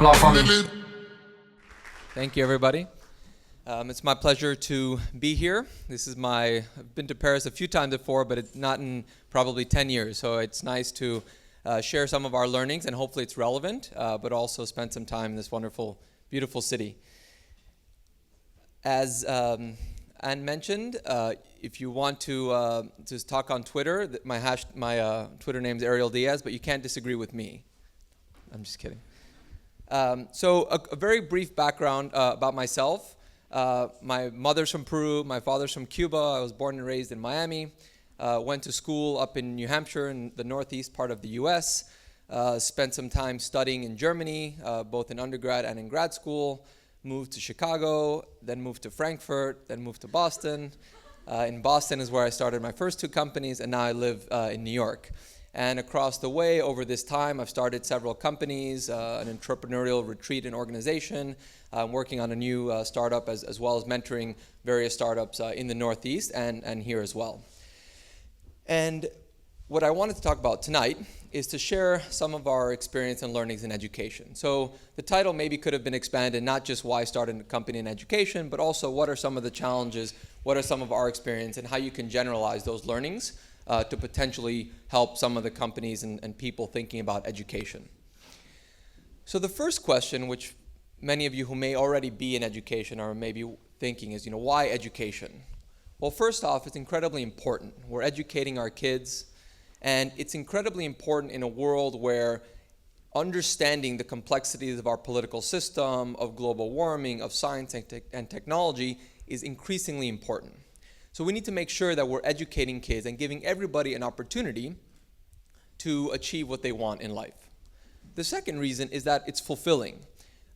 la famille. Thank you, everybody. It's my pleasure to be here. I've been to Paris a few times before, but it's not in probably 10 years. So it's nice to share some of our learnings, and hopefully it's relevant, but also spend some time in this wonderful, beautiful city. As Anne mentioned, if you want to just talk on Twitter, my Twitter name is Ariel Diaz, but you can't disagree with me. I'm just kidding. So a very brief background about myself. My mother's from Peru, my father's from Cuba. I was born and raised in Miami. Went to school up in New Hampshire in the northeast part of the US. Spent some time studying in Germany, both in undergrad and in grad school. Moved to Chicago, then moved to Frankfurt, then moved to Boston. In Boston is where I started my first two companies, and now I live in New York. And across the way, over this time, I've started several companies, an entrepreneurial retreat and organization. I'm working on a new startup as well as mentoring various startups in the Northeast and here as well. And what I wanted to talk about tonight is to share some of our experience and learnings in education. So the title maybe could have been expanded, not just why start a company in education, but also what are some of the challenges, what are some of our experience, and how you can generalize those learnings to potentially help some of the companies and people thinking about education. So the first question, which many of you who may already be in education are maybe thinking is, why education? Well, first off, it's incredibly important. We're educating our kids, and it's incredibly important in a world where understanding the complexities of our political system, of global warming, of science and technology is increasingly important. So we need to make sure that we're educating kids and giving everybody an opportunity to achieve what they want in life. The second reason is that it's fulfilling.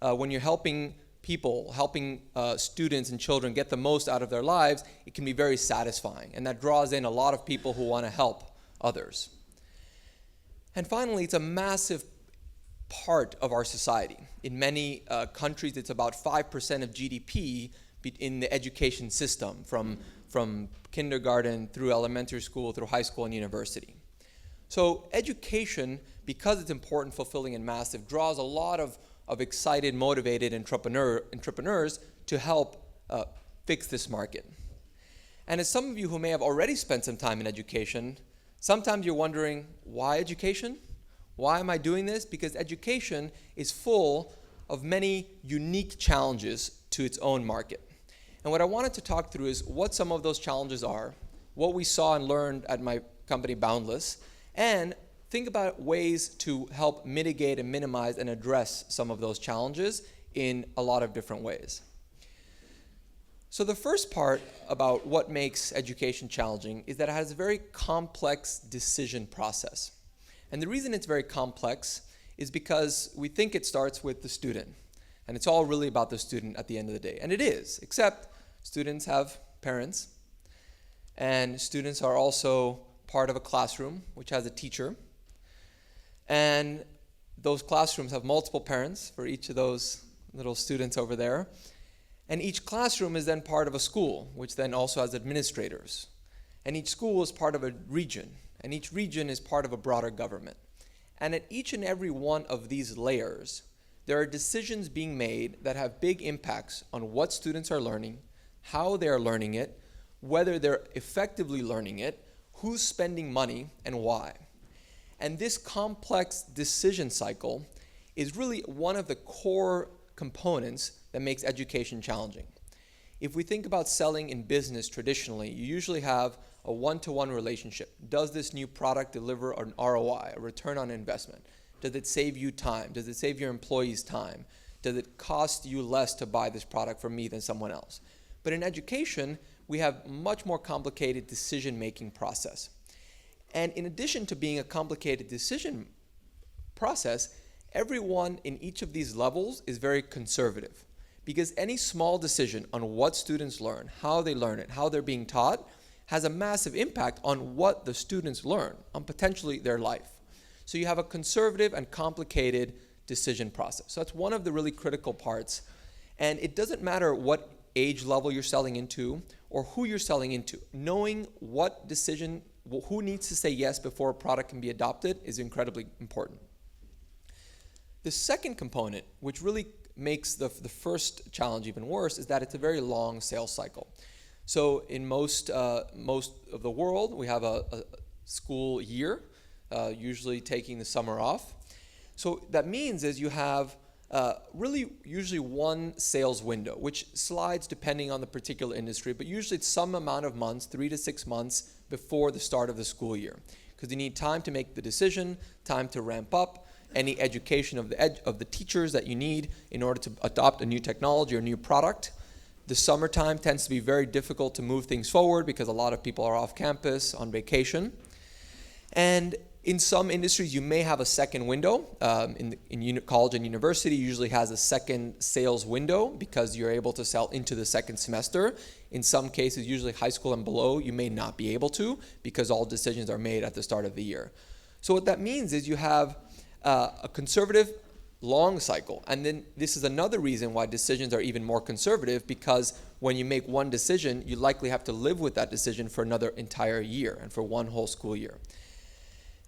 When you're helping people, helping students and children get the most out of their lives, it can be very satisfying, and that draws in a lot of people who want to help others. And finally, it's a massive part of our society. In many countries, it's about 5% of GDP in the education system, from kindergarten through elementary school, through high school and university. So education, because it's important, fulfilling, and massive, draws a lot of excited, motivated entrepreneurs to help fix this market. And as some of you who may have already spent some time in education, sometimes you're wondering, why education? Why am I doing this? Because education is full of many unique challenges to its own market. And what I wanted to talk through is what some of those challenges are, what we saw and learned at my company Boundless, and think about ways to help mitigate and minimize and address some of those challenges in a lot of different ways. So the first part about what makes education challenging is that it has a very complex decision process. And the reason it's very complex is because we think it starts with the student. And it's all really about the student at the end of the day. And it is, except students have parents. And students are also part of a classroom, which has a teacher. And those classrooms have multiple parents for each of those little students over there. And each classroom is then part of a school, which then also has administrators. And each school is part of a region. And each region is part of a broader government. And at each and every one of these layers, there are decisions being made that have big impacts on what students are learning, how they're learning it, whether they're effectively learning it, who's spending money, and why. And this complex decision cycle is really one of the core components that makes education challenging. If we think about selling in business traditionally, you usually have a one-to-one relationship. Does this new product deliver an ROI, a return on investment? Does it save you time? Does it save your employees time? Does it cost you less to buy this product from me than someone else? But in education, we have much more complicated decision-making process. And in addition to being a complicated decision process, everyone in each of these levels is very conservative, because any small decision on what students learn, how they learn it, how they're being taught, has a massive impact on what the students learn, on potentially their life. So you have a conservative and complicated decision process. So that's one of the really critical parts. And it doesn't matter what age level you're selling into or who you're selling into. Knowing what decision, who needs to say yes before a product can be adopted is incredibly important. The second component, which really makes the first challenge even worse, is that it's a very long sales cycle. So in most of the world, we have a school year, usually taking the summer off. So that means is you have really usually one sales window, which slides depending on the particular industry, but usually it's some amount of months, 3 to 6 months before the start of the school year. Because you need time to make the decision, time to ramp up, any education of the teachers that you need in order to adopt a new technology or new product. The summertime tends to be very difficult to move things forward because a lot of people are off campus on vacation. And in some industries, you may have a second window. In college and university, usually has a second sales window because you're able to sell into the second semester. In some cases, usually high school and below, you may not be able to because all decisions are made at the start of the year. So what that means is you have a conservative long cycle. And then this is another reason why decisions are even more conservative, because when you make one decision, you likely have to live with that decision for another entire year and for one whole school year.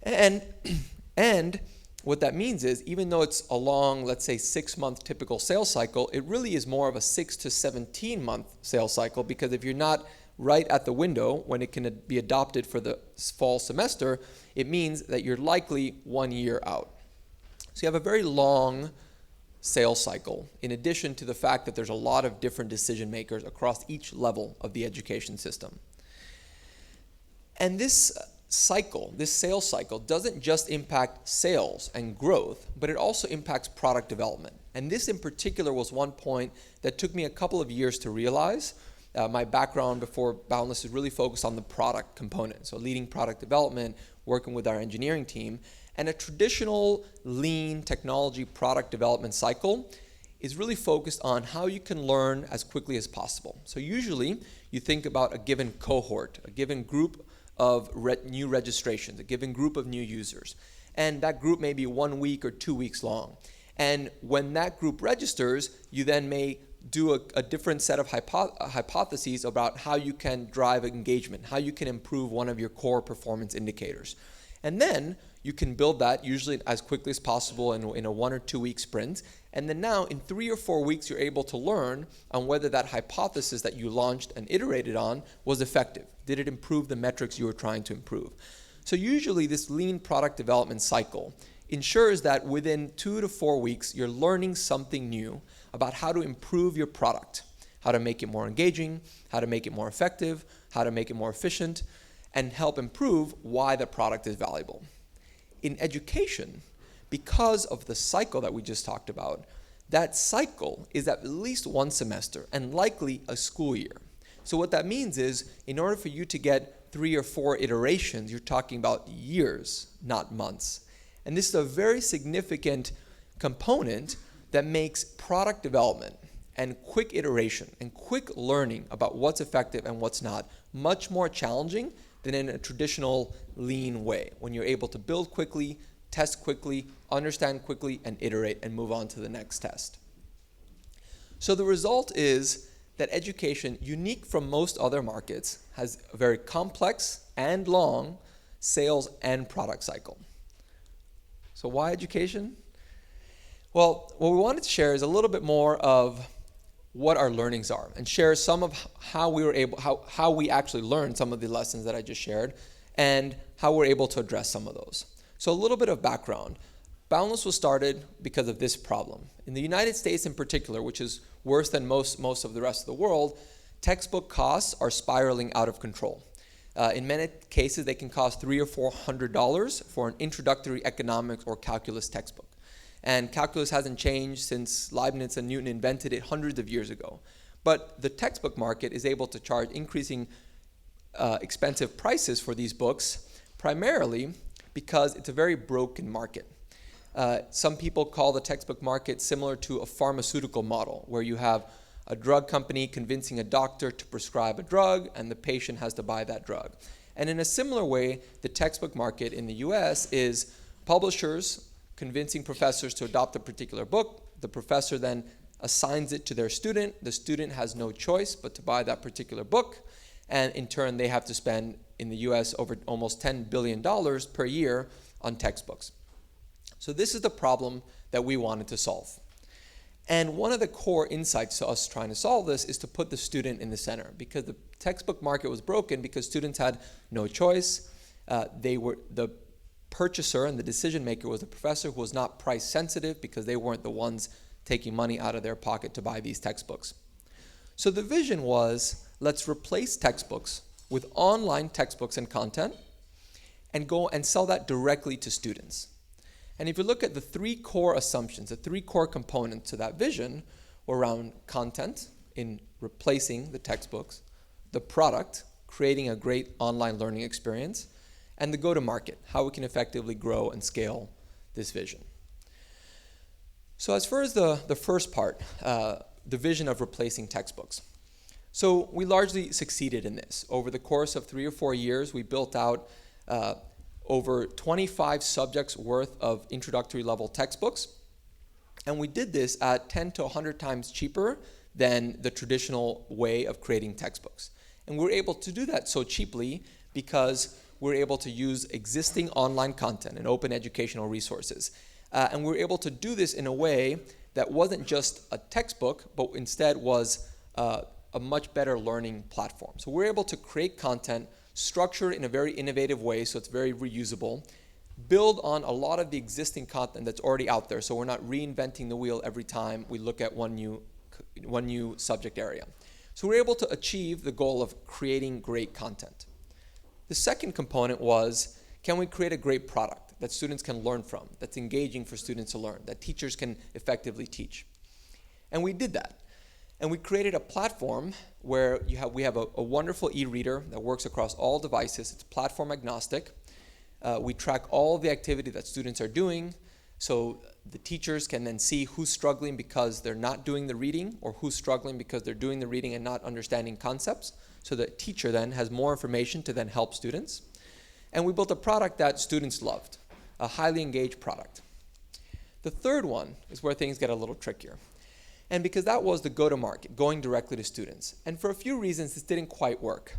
And what that means is, even though it's a long, let's say 6-month typical sales cycle, it really is more of a 6 to 17-month sales cycle, because if you're not right at the window when it can be adopted for the fall semester, it means that you're likely 1 year out. So you have a very long sales cycle, in addition to the fact that there's a lot of different decision makers across each level of the education system. And this sales cycle doesn't just impact sales and growth, but it also impacts product development. And this in particular was one point that took me a couple of years to realize. My background before Boundless is really focused on the product component, so leading product development, working with our engineering team. And a traditional lean technology product development cycle is really focused on how you can learn as quickly as possible. So usually you think about a given cohort, a given group of new registrations, a given group of new users. And that group may be 1 week or 2 weeks long. And when that group registers, you then may do a different set of hypotheses about how you can drive engagement, how you can improve one of your core performance indicators. And then you can build that usually as quickly as possible in a 1 or 2 week sprint. And then now in 3 or 4 weeks, you're able to learn on whether that hypothesis that you launched and iterated on was effective. Did it improve the metrics you were trying to improve? So usually this lean product development cycle ensures that within 2 to 4 weeks, you're learning something new about how to improve your product, how to make it more engaging, how to make it more effective, how to make it more efficient, and help improve why the product is valuable. In education, because of the cycle that we just talked about, that cycle is at least 1 semester and likely a school year. So what that means is, in order for you to get 3 or 4 iterations, you're talking about years, not months. And this is a very significant component that makes product development and quick iteration and quick learning about what's effective and what's not much more challenging than in a traditional lean way, when you're able to build quickly, test quickly, understand quickly, and iterate and move on to the next test. So the result is that education, unique from most other markets, has a very complex and long sales and product cycle. So why education? Well, what we wanted to share is a little bit more of what our learnings are, and share some of how we actually learned some of the lessons that I just shared, and how we're able to address some of those. So a little bit of background. Boundless was started because of this problem. In the United States in particular, which is worse than most of the rest of the world, textbook costs are spiraling out of control. In many cases, they can cost $300 or $400 for an introductory economics or calculus textbook. And calculus hasn't changed since Leibniz and Newton invented it hundreds of years ago. But the textbook market is able to charge increasing expensive prices for these books, primarily because it's a very broken market. Some people call the textbook market similar to a pharmaceutical model, where you have a drug company convincing a doctor to prescribe a drug, and the patient has to buy that drug. And in a similar way, the textbook market in the US is publishers convincing professors to adopt a particular book. The professor then assigns it to their student. The student has no choice but to buy that particular book. And in turn, they have to spend, in the US, over almost $10 billion per year on textbooks. So this is the problem that we wanted to solve. And one of the core insights to us trying to solve this is to put the student in the center, because the textbook market was broken because students had no choice. The purchaser and the decision maker was the professor, who was not price sensitive because they weren't the ones taking money out of their pocket to buy these textbooks. So the vision was, let's replace textbooks with online textbooks and content and go and sell that directly to students. And if you look at the three core assumptions, the three core components to that vision were around content, in replacing the textbooks, the product, creating a great online learning experience, and the go-to-market, how we can effectively grow and scale this vision. So as far as the first part, the vision of replacing textbooks. So we largely succeeded in this. Over the course of 3 or 4 years, we built out over 25 subjects worth of introductory level textbooks. And we did this at 10 to 100 times cheaper than the traditional way of creating textbooks. And we're able to do that so cheaply because we're able to use existing online content and open educational resources. And we're able to do this in a way that wasn't just a textbook, but instead was a much better learning platform. So we're able to create content structured in a very innovative way, so it's very reusable, build on a lot of the existing content that's already out there, so we're not reinventing the wheel every time we look at one new subject area. So we're able to achieve the goal of creating great content. The second component was, can we create a great product that students can learn from, that's engaging for students to learn, that teachers can effectively teach? And we did that. And we created a platform where we have a wonderful e-reader that works across all devices. It's platform agnostic. We track all the activity that students are doing, so the teachers can then see who's struggling because they're not doing the reading, or who's struggling because they're doing the reading and not understanding concepts. So the teacher then has more information to then help students. And we built a product that students loved, a highly engaged product. The third one is where things get a little trickier. And because that was the go-to-market, going directly to students. And for a few reasons, this didn't quite work.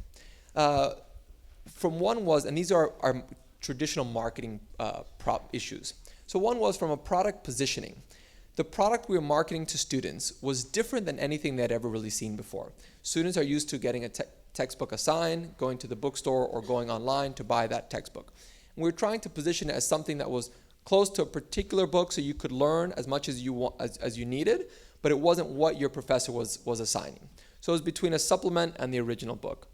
From one was, and these are our traditional marketing issues. So one was from a product positioning. The product we were marketing to students was different than anything they'd ever really seen before. Students are used to getting a textbook assigned, going to the bookstore, or going online to buy that textbook. And we were trying to position it as something that was close to a particular book, so you could learn as much as you needed, but it wasn't what your professor was assigning. So it was between a supplement and the original book.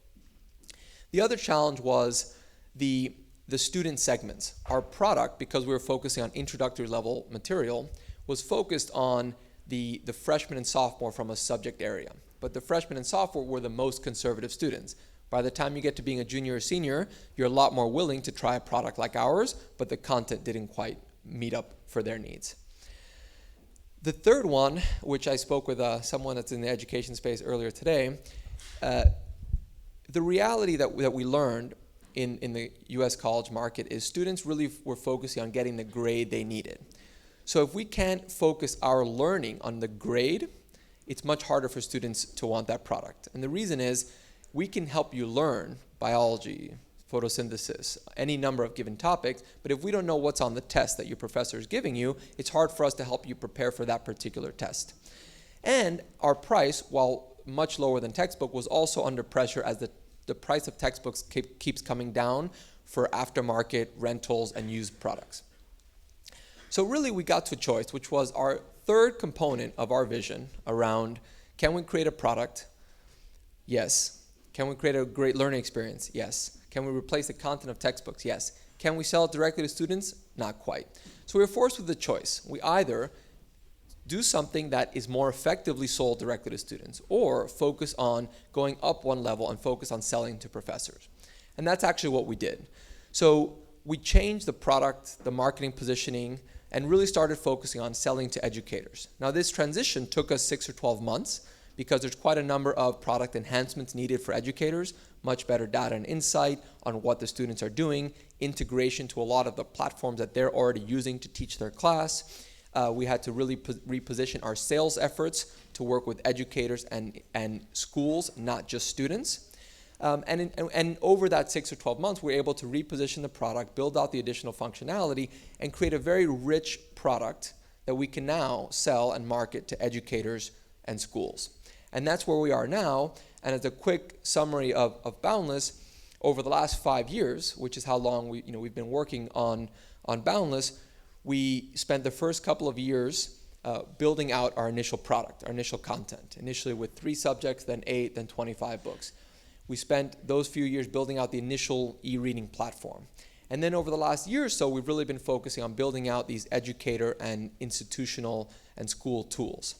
The other challenge was the student segments. Our product, because we were focusing on introductory level material, was focused on the freshman and sophomore from a subject area. But the freshmen and sophomore were the most conservative students. By the time you get to being a junior or senior, you're a lot more willing to try a product like ours, but the content didn't quite meet up for their needs. The third one, which I spoke with someone that's in the education space earlier today, the reality that we learned in the US college market is students really were focusing on getting the grade they needed. So if we can't focus our learning on the grade, it's much harder for students to want that product. And the reason is, we can help you learn biology, photosynthesis, any number of given topics, but if we don't know what's on the test that your professor is giving you, it's hard for us to help you prepare for that particular test. And our price, while much lower than textbook, was also under pressure as the price of textbooks keeps coming down for aftermarket rentals and used products. So really we got to a choice, which was our third component of our vision around, can we create a product? Yes. Can we create a great learning experience? Yes. Can we replace the content of textbooks? Yes. Can we sell it directly to students? Not quite. So we were forced with the choice. We either do something that is more effectively sold directly to students, or focus on going up one level and focus on selling to professors. And that's actually what we did. So we changed the product, the marketing positioning, and really started focusing on selling to educators. Now this transition took us 6 or 12 months because there's quite a number of product enhancements needed for educators, much better data and insight on what the students are doing, integration to a lot of the platforms that they're already using to teach their class. We had to really reposition our sales efforts to work with educators and schools, not just students. And over that 6 or 12 months, we were able to reposition the product, build out the additional functionality, and create a very rich product that we can now sell and market to educators and schools. And that's where we are now. And as a quick summary of Boundless, over the last 5 years, which is how long we've been working on Boundless, we spent the first couple of years building out our initial product, our initial content, initially with 3 subjects, then 8, then 25 books. We spent those few years building out the initial e-reading platform. And then over the last year or so, we've really been focusing on building out these educator and institutional and school tools.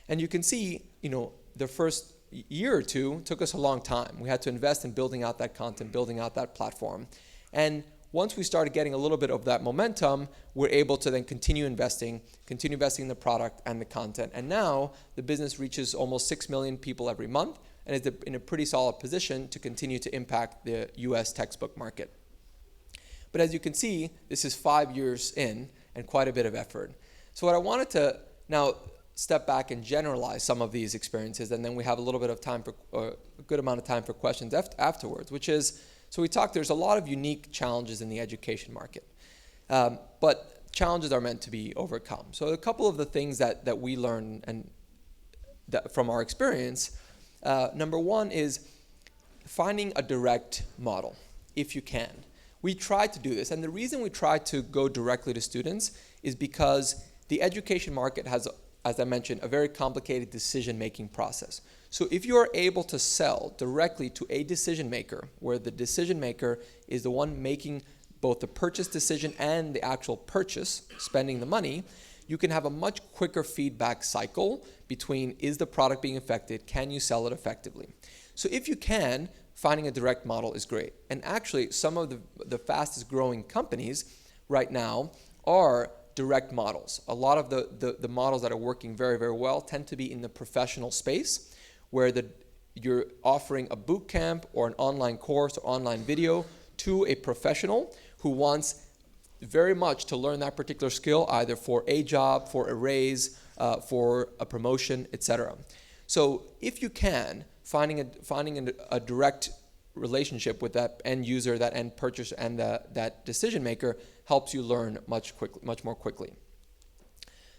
And you can see, the first year or two took us a long time. We had to invest in building out that content, building out that platform. And once we started getting a little bit of that momentum, we're able to then continue investing in the product and the content. And now the business reaches almost 6 million people every month and is in a pretty solid position to continue to impact the US textbook market. But as you can see, this is 5 years in and quite a bit of effort. So what I wanted to now step back and generalize some of these experiences, and then we have a little bit of time a good amount of time for questions afterwards, which is, so we talked, there's a lot of unique challenges in the education market, but challenges are meant to be overcome. So a couple of the things that we learned and from our experience, number one is finding a direct model, if you can. We tried to do this, and the reason we tried to go directly to students is because the education market has, as I mentioned, a very complicated decision-making process. So if you are able to sell directly to a decision maker, where the decision maker is the one making both the purchase decision and the actual purchase, spending the money, you can have a much quicker feedback cycle between, is the product being affected, can you sell it effectively? So if you can, finding a direct model is great. And actually, some of the fastest growing companies right now are direct models. A lot of the models that are working very, very well tend to be in the professional space, where you're offering a boot camp or an online course or online video to a professional who wants very much to learn that particular skill, either for a job, for a raise, for a promotion, etc. So if you can, finding a direct relationship with that end user, that end purchaser, and that decision maker helps you learn much more quickly.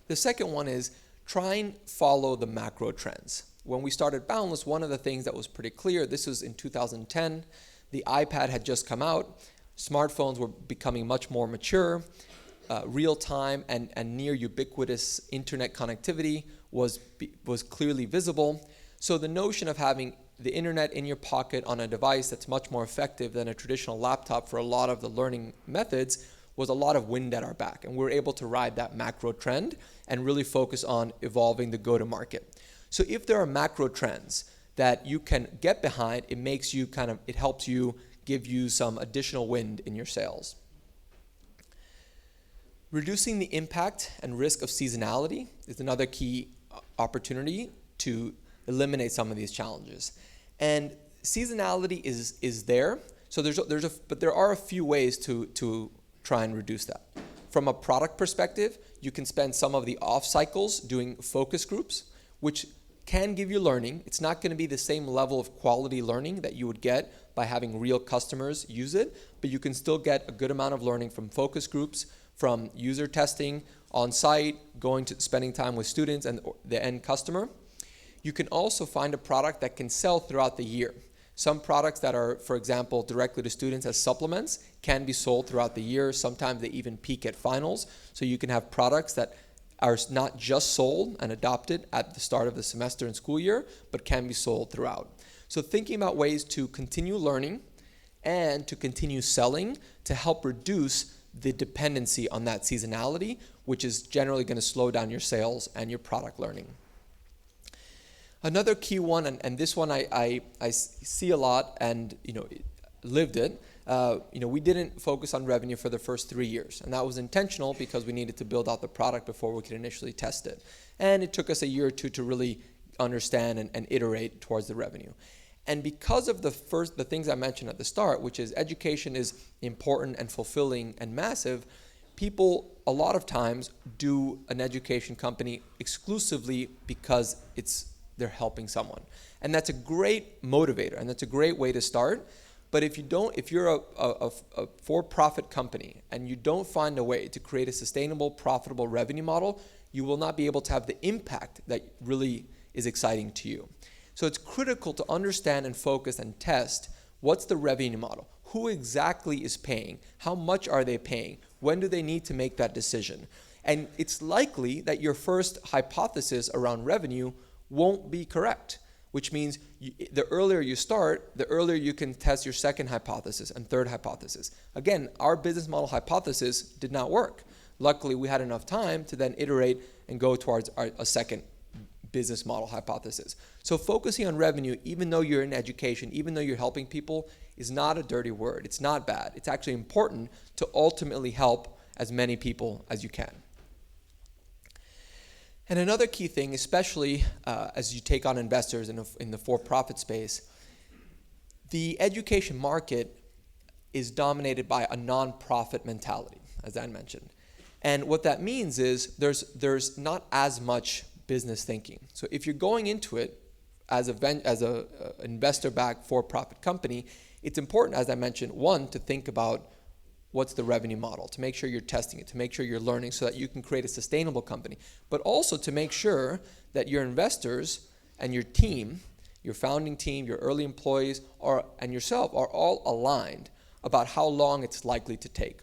The second one is try and follow the macro trends. When we started Boundless, one of the things that was pretty clear, this was in 2010, the iPad had just come out, smartphones were becoming much more mature, real-time and near ubiquitous internet connectivity was clearly visible. So the notion of having the internet in your pocket on a device that's much more effective than a traditional laptop for a lot of the learning methods was a lot of wind at our back. And we were able to ride that macro trend and really focus on evolving the go-to-market. So if there are macro trends that you can get behind, it helps you give you some additional wind in your sales. Reducing the impact and risk of seasonality is another key opportunity to eliminate some of these challenges. And seasonality is there. So but there are a few ways to try and reduce that. From a product perspective, you can spend some of the off cycles doing focus groups, which can give you learning. It's not going to be the same level of quality learning that you would get by having real customers use it, but you can still get a good amount of learning from focus groups, from user testing on site, spending time with students and the end customer. You can also find a product that can sell throughout the year. Some products that are, for example, directly to students as supplements can be sold throughout the year. Sometimes they even peak at finals. So you can have products that are not just sold and adopted at the start of the semester and school year, but can be sold throughout. So thinking about ways to continue learning and to continue selling to help reduce the dependency on that seasonality, which is generally going to slow down your sales and your product learning. Another key one, and this one I see a lot and lived it. We didn't focus on revenue for the first 3 years, and that was intentional because we needed to build out the product before we could initially test it. And it took us a year or two to really understand and iterate towards the revenue. And because of the things I mentioned at the start, which is education is important and fulfilling and massive, people a lot of times do an education company exclusively because they're helping someone. And that's a great motivator and that's a great way to start. But if you're a for-profit company and you don't find a way to create a sustainable, profitable revenue model, you will not be able to have the impact that really is exciting to you. So it's critical to understand and focus and test what's the revenue model. Who exactly is paying? How much are they paying? When do they need to make that decision? And it's likely that your first hypothesis around revenue won't be correct, which means the earlier you start, the earlier you can test your second hypothesis and third hypothesis. Again, our business model hypothesis did not work. Luckily, we had enough time to then iterate and go towards a second business model hypothesis. So focusing on revenue, even though you're in education, even though you're helping people, is not a dirty word. It's not bad. It's actually important to ultimately help as many people as you can. And another key thing, especially as you take on investors in the for-profit space, the education market is dominated by a non-profit mentality, as I mentioned. And what that means is there's not as much business thinking. So if you're going into it as a investor-backed for-profit company, it's important, as I mentioned, one, to think about what's the revenue model, to make sure you're testing it, to make sure you're learning so that you can create a sustainable company, but also to make sure that your investors and your team, your founding team, your early employees, and yourself are all aligned about how long it's likely to take.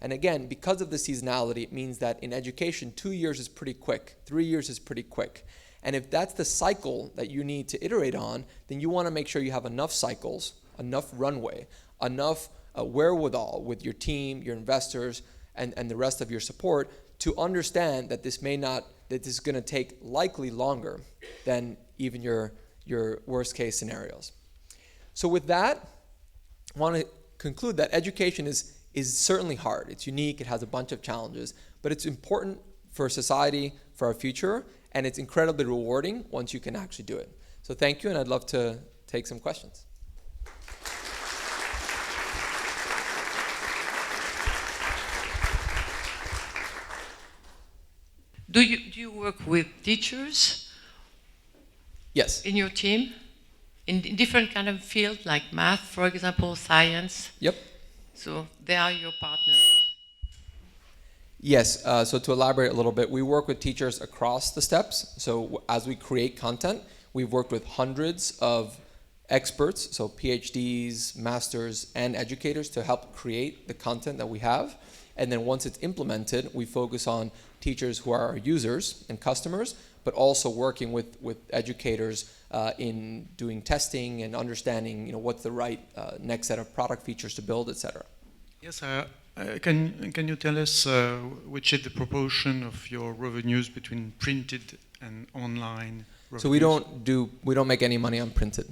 And again, because of the seasonality, it means that in education, 2 years is pretty quick, 3 years is pretty quick. And if that's the cycle that you need to iterate on, then you want to make sure you have enough cycles, enough runway, enough wherewithal with your team, your investors, and the rest of your support to understand that this is going to take likely longer than even your worst case scenarios. So with that, I want to conclude that education is certainly hard. It's unique, it has a bunch of challenges, but it's important for society, for our future, and it's incredibly rewarding once you can actually do it. So thank you, and I'd love to take some questions. Do you work with teachers? Yes. In your team? In different kind of fields, like math, for example, science? Yep. So they are your partners? Yes, so to elaborate a little bit, we work with teachers across the steps. So as we create content, we've worked with hundreds of experts, so PhDs, masters, and educators to help create the content that we have. And then once it's implemented, we focus on teachers who are our users and customers, but also working with educators in doing testing and understanding, what's the right next set of product features to build, et cetera. Yes, can you tell us which is the proportion of your revenues between printed and online revenues? So we don't make any money on printed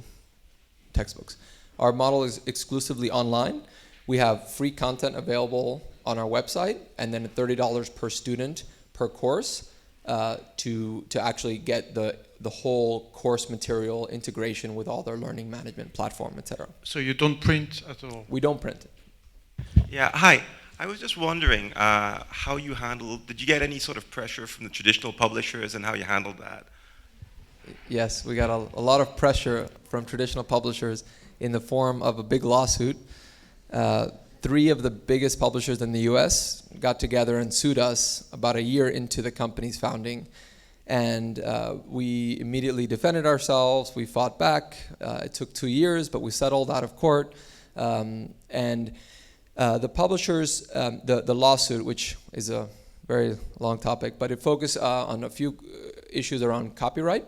textbooks. Our model is exclusively online. We have free content available on our website, and then $30 per student per course to actually get the whole course material integration with all their learning management platform, etc. So you don't print at all? We don't print it. Yeah, hi. I was just wondering how you did you get any sort of pressure from the traditional publishers and how you handled that? Yes, we got a lot of pressure from traditional publishers in the form of a big lawsuit. 3 of the biggest publishers in the US got together and sued us about a year into the company's founding. And we immediately defended ourselves. We fought back. It took 2 years, but we settled out of court. The publishers, the lawsuit, which is a very long topic, but it focused on a few issues around copyright.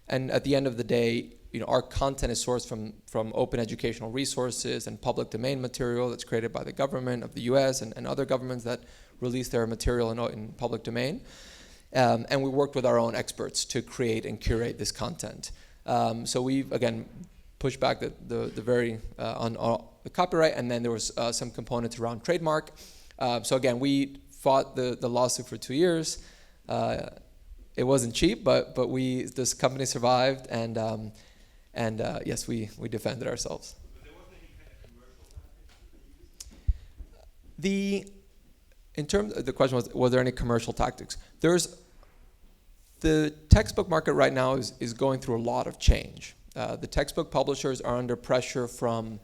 And at the end of the day, our content is sourced from open educational resources and public domain material that's created by the government of the US and other governments that release their material in public domain. And we worked with our own experts to create and curate this content. So we've, again, pushed back on the copyright, and then there was some components around trademark. So again, we fought the lawsuit for 2 years. It wasn't cheap, but this company survived, and yes, we defended ourselves. But there wasn't any kind of commercial tactics? The question was there any commercial tactics? The textbook market right now is going through a lot of change. The textbook publishers are under pressure from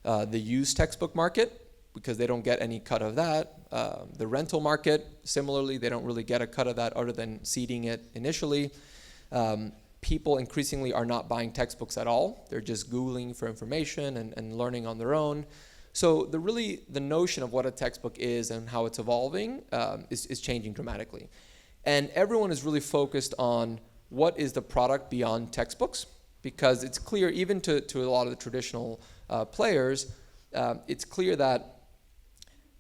the used textbook market, because they don't get any cut of that. The rental market, similarly, they don't really get a cut of that other than seeding it initially. People increasingly are not buying textbooks at all. They're just Googling for information and learning on their own. So the notion of what a textbook is and how it's evolving is changing dramatically. And everyone is really focused on what is the product beyond textbooks, because it's clear, even to a lot of the traditional players, it's clear that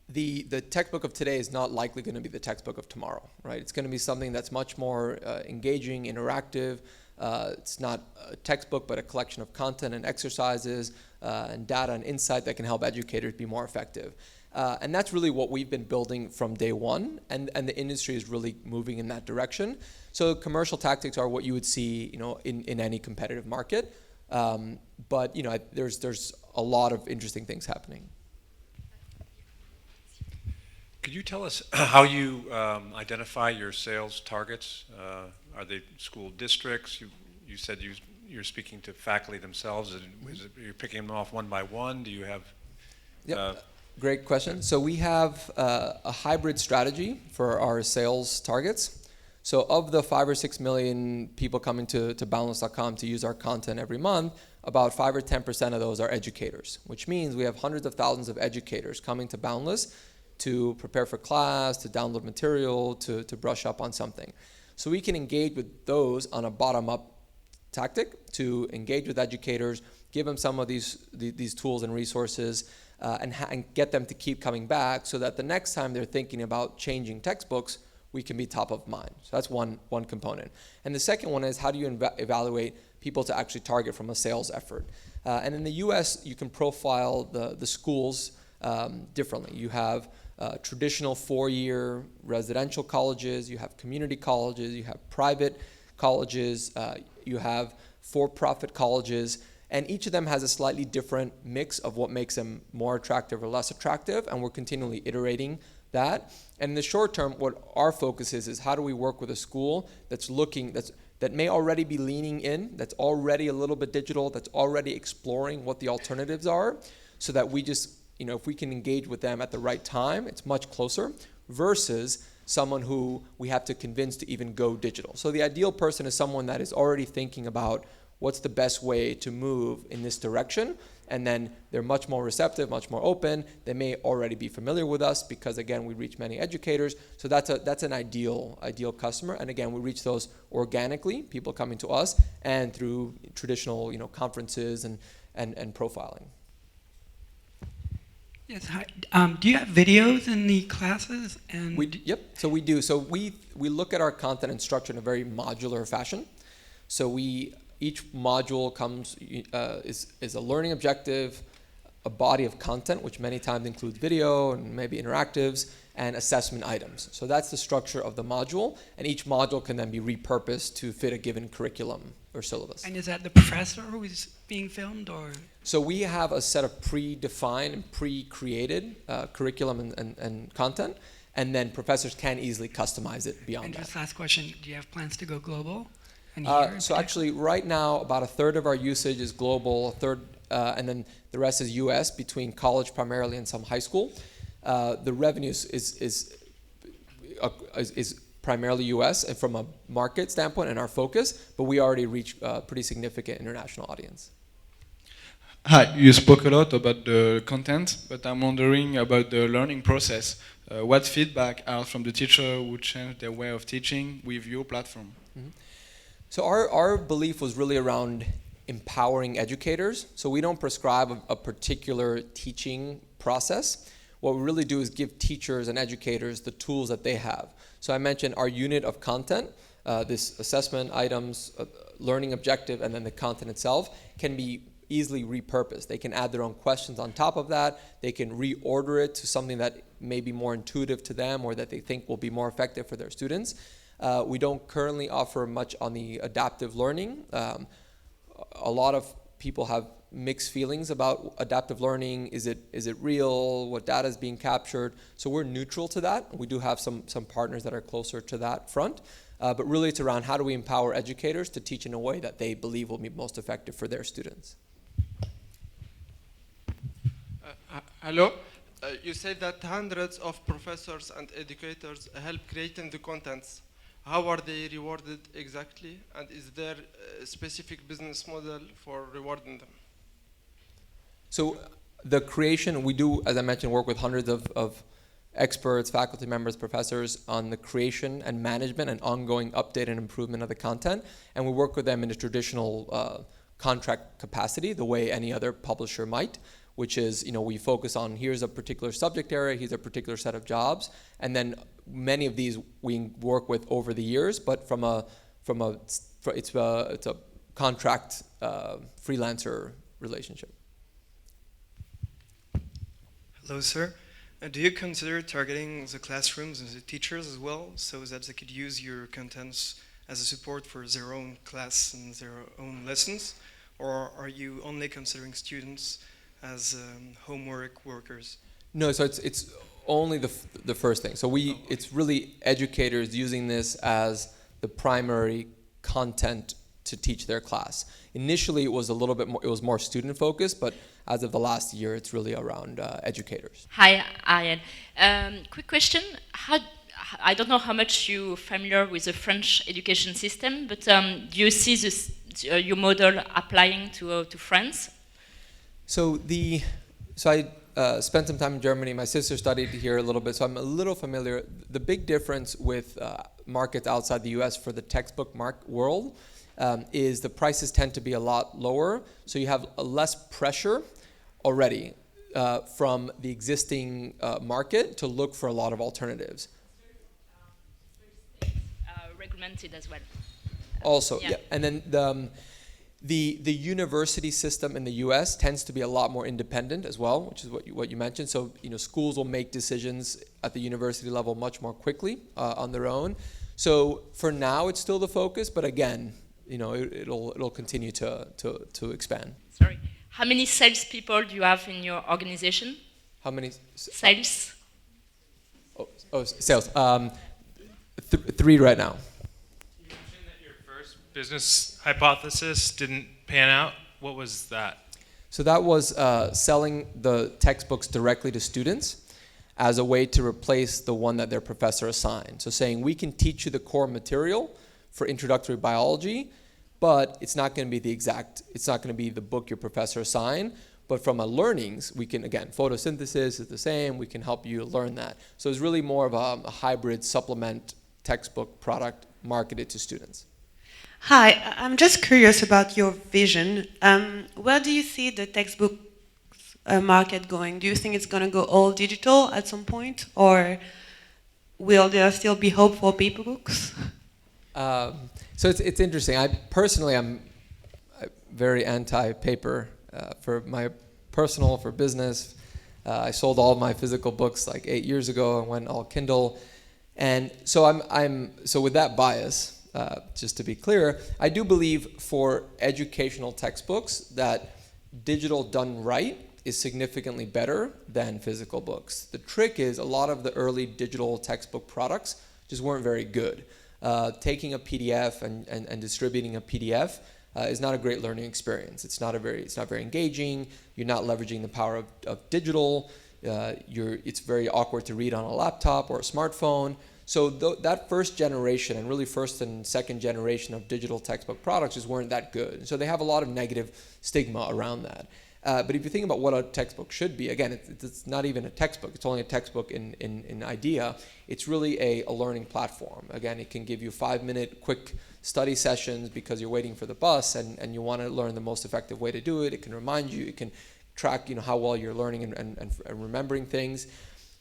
the textbook of today is not likely going to be the textbook of tomorrow, right? It's going to be something that's much more engaging, interactive. It's not a textbook, but a collection of content and exercises and data and insight that can help educators be more effective. And that's really what we've been building from day one, and the industry is really moving in that direction. So commercial tactics are what you would see, in any competitive market. But there's a lot of interesting things happening. Could you tell us how you identify your sales targets? Are they school districts? You said you're speaking to faculty themselves. You're picking them off one by one? Do you have? Yep. Great question. So we have a hybrid strategy for our sales targets. So of the 5 or 6 million people coming to Boundless.com to use our content every month, about 5 or 10% of those are educators, which means we have hundreds of thousands of educators coming to Boundless to prepare for class, to download material, to brush up on something. So we can engage with those on a bottom-up tactic to engage with educators, give them some of these tools and resources, and get them to keep coming back so that the next time they're thinking about changing textbooks, we can be top of mind. So that's one component. And the second one is, how do you evaluate people to actually target from a sales effort? And in the US, you can profile the schools differently. You have traditional 4-year residential colleges, you have community colleges, you have private colleges, you have for-profit colleges, and each of them has a slightly different mix of what makes them more attractive or less attractive, and we're continually iterating that. And in the short term, what our focus is how do we work with a school that may already be leaning in, that's already a little bit digital, that's already exploring what the alternatives are, so that we just, if we can engage with them at the right time, it's much closer, versus someone who we have to convince to even go digital. So the ideal person is someone that is already thinking about what's the best way to move in this direction, and then they're much more receptive, much more open. They may already be familiar with us because, again, we reach many educators. So that's an ideal customer. And again, we reach those organically, people coming to us, and through traditional conferences and profiling. Yes. Hi. Do you have videos in the classes? And Yep. So we do. So we look at our content and structure in a very modular fashion. So each module is a learning objective, a body of content, which many times includes video and maybe interactives, and assessment items. So that's the structure of the module, and each module can then be repurposed to fit a given curriculum or syllabus. And is that the professor who is being filmed, or? So we have a set of predefined and pre-created curriculum and content, and then professors can easily customize it beyond that. And just last question, do you have plans to go global? So actually, right now, about a third of our usage is global, a third, and then the rest is U.S., between college primarily and some high school. The revenue is primarily U.S. and from a market standpoint and our focus, but we already reach a pretty significant international audience. Hi, you spoke a lot about the content, but I'm wondering about the learning process. What feedback are from the teacher who changed their way of teaching with your platform? Mm-hmm. So our belief was really around empowering educators. So we don't prescribe a particular teaching process. What we really do is give teachers and educators the tools that they have. So I mentioned our unit of content, this assessment items, learning objective, and then the content itself can be easily repurposed. They can add their own questions on top of that. They can reorder it to something that may be more intuitive to them or that they think will be more effective for their students. We don't currently offer much on the adaptive learning. A lot of people have mixed feelings about adaptive learning. Is it real? What data is being captured? So we're neutral to that. We do have some partners that are closer to that front. But really it's around how do we empower educators to teach in a way that they believe will be most effective for their students. Hello. You said that hundreds of professors and educators help creating the contents. How are they rewarded exactly? And is there a specific business model for rewarding them? So the creation, we do, as I mentioned, work with hundreds of experts, faculty members, professors on the creation and management and ongoing update and improvement of the content. And we work with them in a traditional contract capacity, the way any other publisher might, which is, we focus on here's a particular subject area, here's a particular set of jobs, and then many of these we work with over the years, but it's a contract freelancer relationship. Hello, sir. Do you consider targeting the classrooms and the teachers as well, so that they could use your contents as a support for their own class and their own lessons? Or are you only considering students as homework workers? No, so it's only the first thing. So it's really educators using this as the primary content to teach their class. Initially, it was a little bit more. It was more student focused, but as of the last year, it's really around educators. Hi, Ariel. Quick question. I don't know how much you're familiar with the French education system, but do you see this your model applying to France? So I spent some time in Germany. My sister studied here a little bit, so I'm a little familiar. The big difference with markets outside the U.S. for the textbook world is the prices tend to be a lot lower, so you have less pressure already from the existing market to look for a lot of alternatives. Regulated as well. Also, yeah. And then the university system in the U.S. tends to be a lot more independent as well, which is what you mentioned. So schools will make decisions at the university level much more quickly on their own. So for now, it's still the focus, but again, it'll continue to expand. Sorry, how many salespeople do you have in your organization? How many sales? Sales. 3 right now. You mentioned that your first business hypothesis didn't pan out. What was that? So that was selling the textbooks directly to students as a way to replace the one that their professor assigned. So saying we can teach you the core material for introductory biology, but it's not going to be it's not going to be the book your professor assigned, but from a learnings, we can, again, photosynthesis is the same, we can help you learn that. So it's really more of a hybrid supplement textbook product marketed to students. Hi, I'm just curious about your vision. Where do you see the textbook market going? Do you think it's going to go all digital at some point, or will there still be hope for paper books? So it's interesting. I'm very anti-paper for my personal, for business. I sold all my physical books like 8 years ago and went all Kindle. And so so with that bias, just to be clear, I do believe for educational textbooks that digital done right is significantly better than physical books. The trick is a lot of the early digital textbook products just weren't very good. Taking a PDF and distributing a PDF is not a great learning experience. It's not very engaging. You're not leveraging the power of digital. It's very awkward to read on a laptop or a smartphone. So that first generation and really first and second generation of digital textbook products just weren't that good. So they have a lot of negative stigma around that. But if you think about what a textbook should be, again, it's not even a textbook. It's only a textbook in idea. It's really a learning platform. Again, it can give you 5-minute quick study sessions because you're waiting for the bus and you want to learn the most effective way to do it. It can remind you. It can track how well you're learning and remembering things.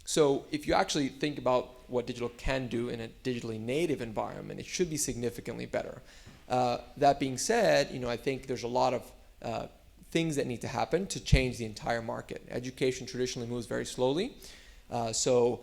So if you actually think about what digital can do in a digitally native environment, it should be significantly better. That being said, I think there's a lot of things that need to happen to change the entire market. Education traditionally moves very slowly. So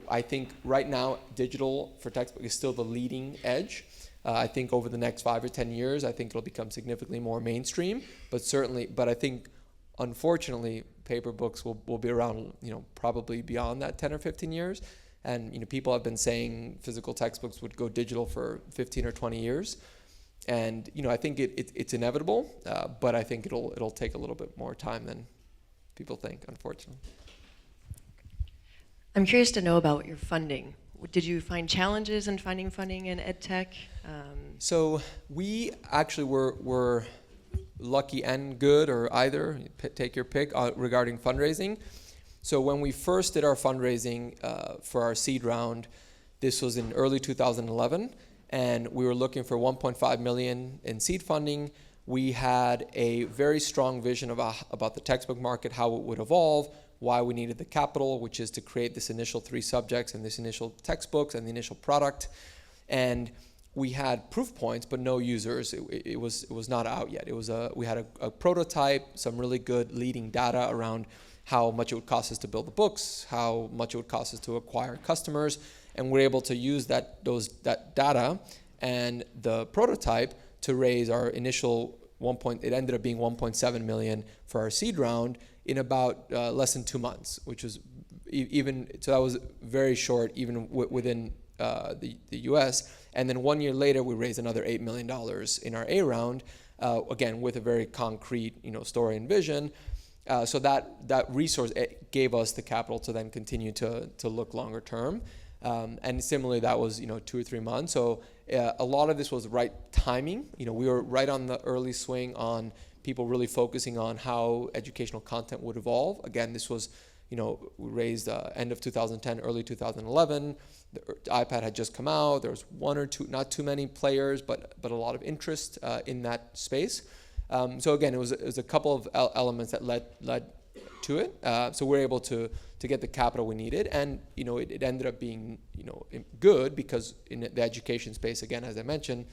I think right now digital for textbook is still the leading edge. I think over the next 5 or 10 years, I think it'll become significantly more mainstream. But I think unfortunately paper books will be around probably beyond that 10 or 15 years. And people have been saying physical textbooks would go digital for 15 or 20 years. And I think it's inevitable, but I think it'll take a little bit more time than people think, unfortunately. I'm curious to know about your funding. Did you find challenges in finding funding in EdTech? So we actually were lucky and good, or either, take your pick, regarding fundraising. So when we first did our fundraising for our seed round, this was in early 2011, and we were looking for 1.5 million in seed funding. We had a very strong vision about the textbook market, how it would evolve, why we needed the capital, which is to create this initial 3 subjects and this initial textbooks and the initial product. And we had proof points, but no users. It was not out yet. We had a prototype, some really good leading data around how much it would cost us to build the books, how much it would cost us to acquire customers, and we're able to use that data and the prototype to raise our initial it ended up being 1.7 million for our seed round in about less than 2 months, which was so that was very short, even within the US. And then 1 year later, we raised another $8 million in our A round, again with a very concrete, story and vision. So that resource gave us the capital to then continue to look longer term. And similarly, that was 2 or 3 months. So a lot of this was right timing. We were right on the early swing on people really focusing on how educational content would evolve. Again, this was, we raised end of 2010, early 2011. The iPad had just come out. There was 1 or 2, not too many players, but a lot of interest in that space. So again, it was a couple of elements that led to it. So we're able to get the capital we needed, and it ended up being good, because in the education space, again, as I mentioned,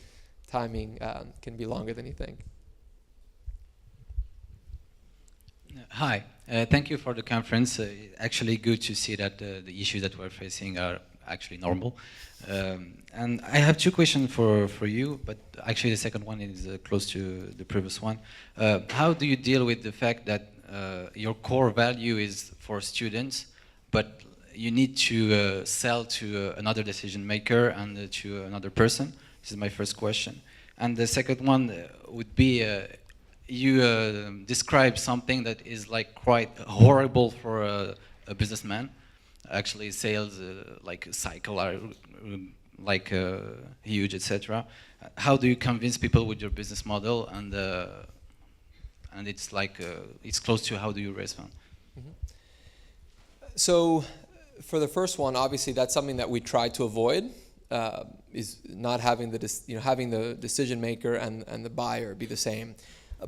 timing can be longer than you think. Hi, thank you for the conference. Actually good to see that the issues that we're facing are actually normal. And I have 2 questions for you, but actually the second one is close to the previous one. How do you deal with the fact that your core value is for students, but you need to sell to another decision maker and to another person? This is my first question. And the second one would be, you describe something that is like quite horrible for a businessman. Actually, sales like cycle are like huge, etc. How do you convince people with your business model, and it's like it's close to how do you raise funds? Mm-hmm. So, for the first one, obviously that's something that we try to avoid. Is not having having the decision maker and the buyer be the same.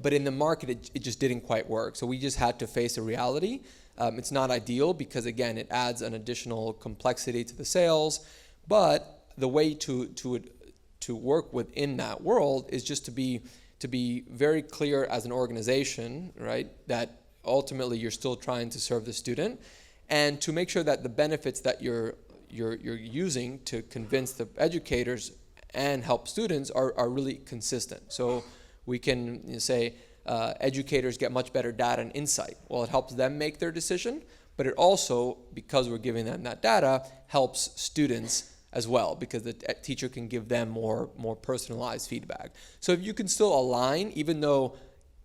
But in the market, it just didn't quite work. So we just had to face a reality. It's not ideal because, again, it adds an additional complexity to the sales. But the way to work within that world is just to be very clear as an organization, right? That ultimately you're still trying to serve the student, and to make sure that the benefits that you're using to convince the educators and help students are really consistent. So we can say educators get much better data and insight. Well, it helps them make their decision, but it also, because we're giving them that data, helps students as well, because the teacher can give them more personalized feedback. So if you can still align, even though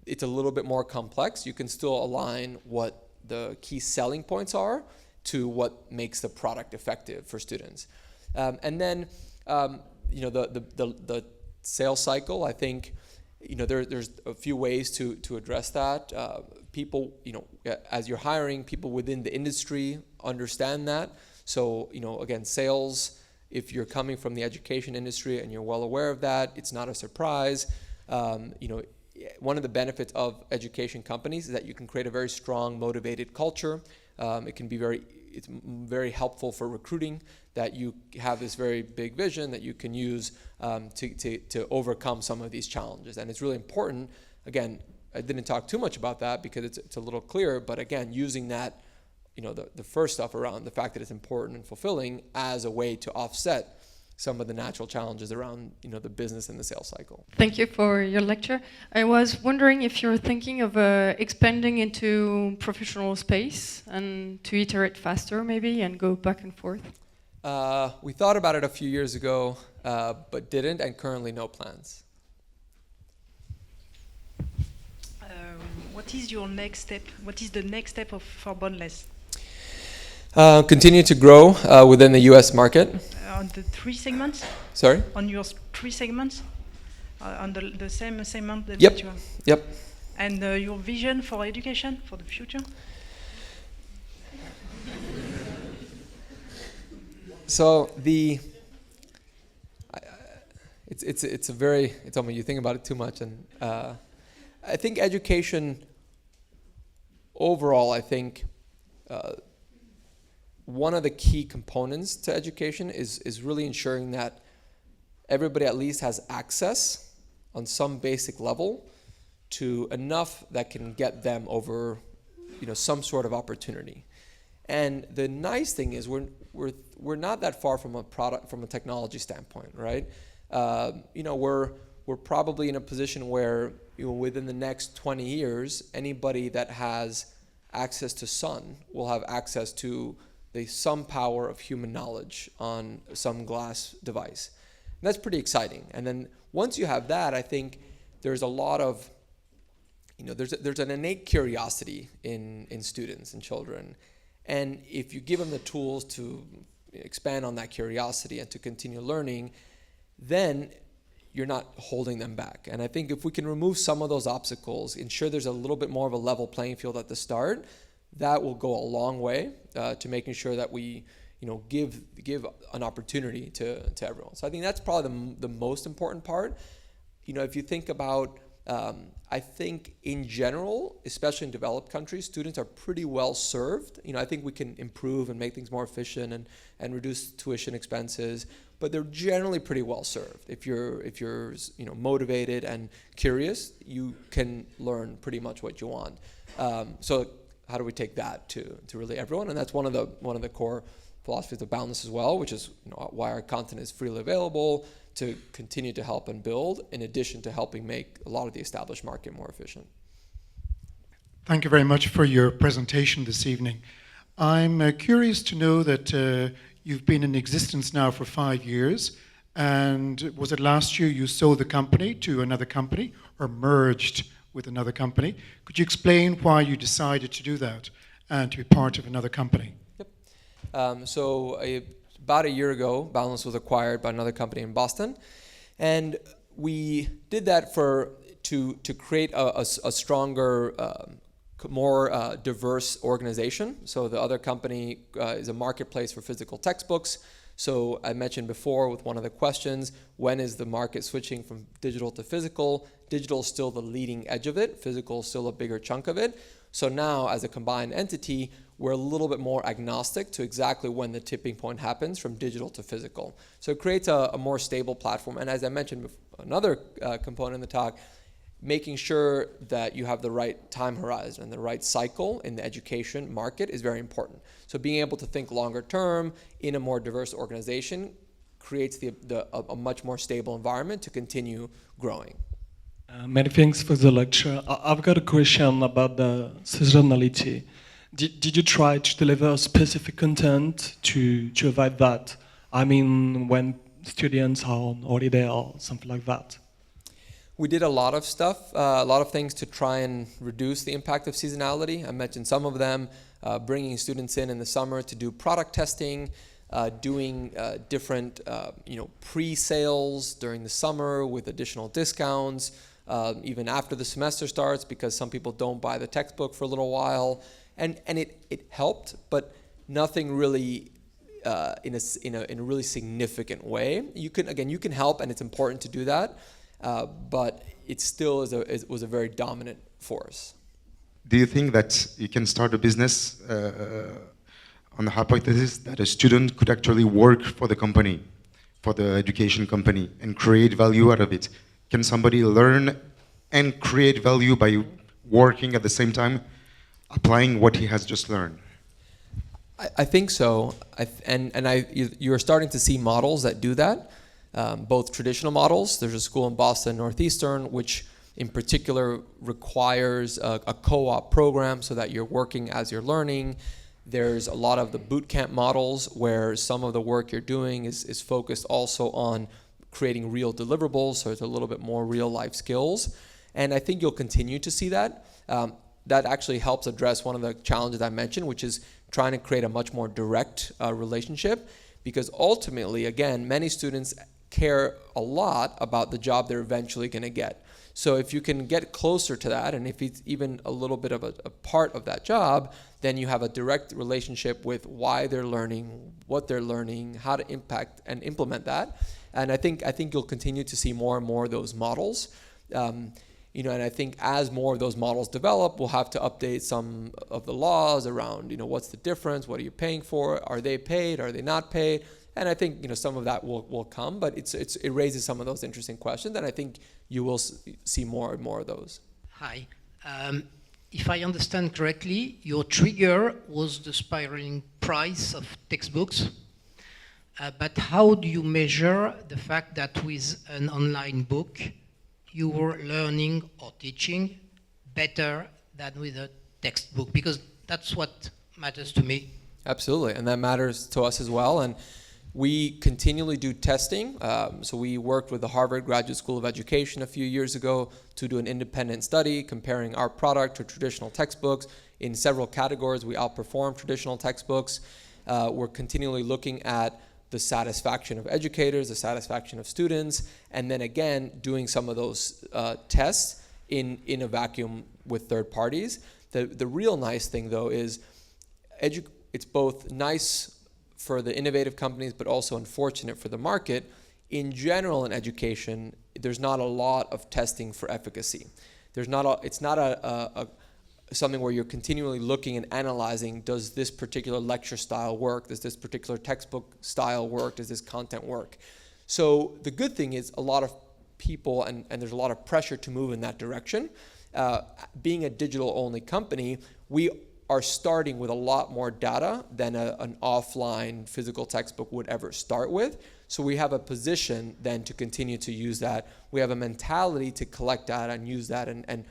it's a little bit more complex, you can still align what the key selling points are to what makes the product effective for students. And then the sales cycle, I think there's a few ways to address that. People, as you're hiring, people within the industry understand that. So again, sales, if you're coming from the education industry and you're well aware of that, it's not a surprise. One of the benefits of education companies is that you can create a very strong, motivated culture. It's very helpful for recruiting, that you have this very big vision that you can use to overcome some of these challenges. And it's really important. Again, I didn't talk too much about that because it's a little clearer, but again, using that, the first stuff around the fact that it's important and fulfilling as a way to offset some of the natural challenges around the business and the sales cycle. Thank you for your lecture. I was wondering if you're thinking of expanding into professional space and to iterate faster maybe and go back and forth. We thought about it a few years ago, but didn't, and currently no plans. What is your next step? What is the next step for Boundless? Continue to grow within the U.S. market. On the 3 segments? Sorry? On your 3 segments? On the same segment that Yep. you have? Yep. And your vision for education for the future? So it's a very, it's almost, you think about it too much, and I think education overall, I think one of the key components to education is really ensuring that everybody at least has access on some basic level to enough that can get them over, some sort of opportunity. And the nice thing is we're not that far from a technology standpoint, right? We're probably in a position where within the next 20 years, anybody that has access to sun will have access to some power of human knowledge on some glass device. And that's pretty exciting. And then once you have that, I think there's a lot of, there's an innate curiosity in students and children. And if you give them the tools to expand on that curiosity and to continue learning, then you're not holding them back. And I think if we can remove some of those obstacles, ensure there's a little bit more of a level playing field at the start, that will go a long way to making sure that we give an opportunity to everyone. So I think that's probably the most important part. If you think about, I think in general, especially in developed countries, students are pretty well served. I think we can improve and make things more efficient and reduce tuition expenses, but they're generally pretty well served. If you're motivated and curious, you can learn pretty much what you want. So how do we take that to really everyone? And that's one of the core philosophies of Boundless as well, which is why our content is freely available, to continue to help and build, in addition to helping make a lot of the established market more efficient. Thank you very much for your presentation this evening. I'm curious to know that you've been in existence now for 5 years, and was it last year you sold the company to another company or merged with another company? Could you explain why you decided to do that and to be part of another company? Yep. About a year ago, Boundless was acquired by another company in Boston, and we did that to create a stronger, more diverse organization. So the other company is a marketplace for physical textbooks. So I mentioned before with one of the questions, when is the market switching from digital to physical? Digital is still the leading edge of it. Physical is still a bigger chunk of it. So now as a combined entity, we're a little bit more agnostic to exactly when the tipping point happens from digital to physical. So it creates a more stable platform. And as I mentioned before, another component in the talk, making sure that you have the right time horizon and the right cycle in the education market is very important. So being able to think longer term in a more diverse organization creates a much more stable environment to continue growing. Many thanks for the lecture. I've got a question about the seasonality. Did you try to deliver specific content to avoid that? I mean, when students are on holiday or something like that? We did a lot of stuff, a lot of things to try and reduce the impact of seasonality. I mentioned some of them, bringing students in the summer to do product testing, doing different pre-sales during the summer with additional discounts, even after the semester starts, because some people don't buy the textbook for a little while. And it helped, but nothing really in a really significant way. You can help, and it's important to do that, but it still was a very dominant force. Do you think that you can start a business on the hypothesis that a student could actually work for the company, for the education company, and create value out of it? Can somebody learn and create value by working at the same time, applying what he has just learned? I think so, you're starting to see models that do that, both traditional models. There's a school in Boston, Northeastern, which in particular requires a co-op program so that you're working as you're learning. There's a lot of the boot camp models where some of the work you're doing is focused also on creating real deliverables, so it's a little bit more real life skills. And I think you'll continue to see that. That actually helps address one of the challenges I mentioned, which is trying to create a much more direct relationship, because ultimately, again, many students care a lot about the job they're eventually going to get. So if you can get closer to that, and if it's even a little bit of a part of that job, then you have a direct relationship with why they're learning, what they're learning, how to impact and implement that. And I think you'll continue to see more and more of those models. And I think as more of those models develop, we'll have to update some of the laws around, what's the difference, what are you paying for, are they paid, are they not paid? And I think some of that will come, but it raises some of those interesting questions, and I think you will see more and more of those. Hi. If I understand correctly, your trigger was the spiraling price of textbooks. But how do you measure the fact that with an online book, you were learning or teaching better than with a textbook? Because that's what matters to me. Absolutely, and that matters to us as well. And we continually do testing. So we worked with the Harvard Graduate School of Education a few years ago to do an independent study comparing our product to traditional textbooks. In several categories, we outperform traditional textbooks. We're continually looking at the satisfaction of educators, the satisfaction of students, and then again, doing some of those tests in a vacuum with third parties. The real nice thing, though, is it's both nice for the innovative companies, but also unfortunate for the market. In general, in education, there's not a lot of testing for efficacy. It's not something where you're continually looking and analyzing, does this particular lecture style work? Does this particular textbook style work? Does this content work? So the good thing is a lot of people, and there's a lot of pressure to move in that direction. Being a digital-only company, we are starting with a lot more data than an offline physical textbook would ever start with. So we have a position then to continue to use that. We have a mentality to collect data and use that and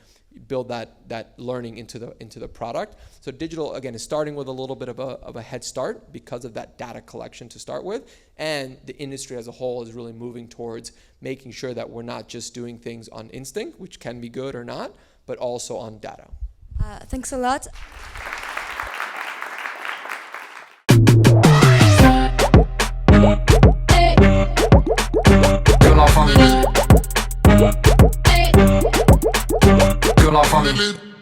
build that learning into the product. So digital, again, is starting with a little bit of a head start because of that data collection to start with. And the industry as a whole is really moving towards making sure that we're not just doing things on instinct, which can be good or not, but also on data. Thanks a lot. Pure la famille.